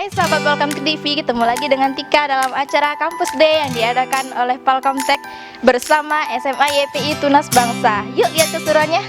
Hai sahabat Welcome to TV, ketemu lagi dengan Tika dalam acara Kampus Day yang diadakan oleh Palkomtek bersama SMA YPI Tunas Bangsa. Yuk lihat keseruannya.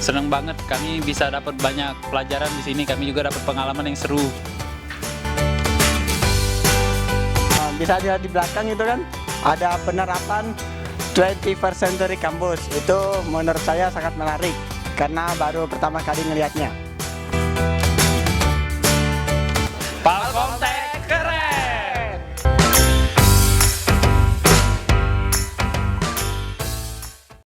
Senang banget kami bisa dapat banyak pelajaran di sini, kami juga dapat pengalaman yang seru. Bisa dilihat di belakang itu kan ada penerapan 21st Century Campus. Itu menurut saya sangat menarik karena baru pertama kali ngelihatnya.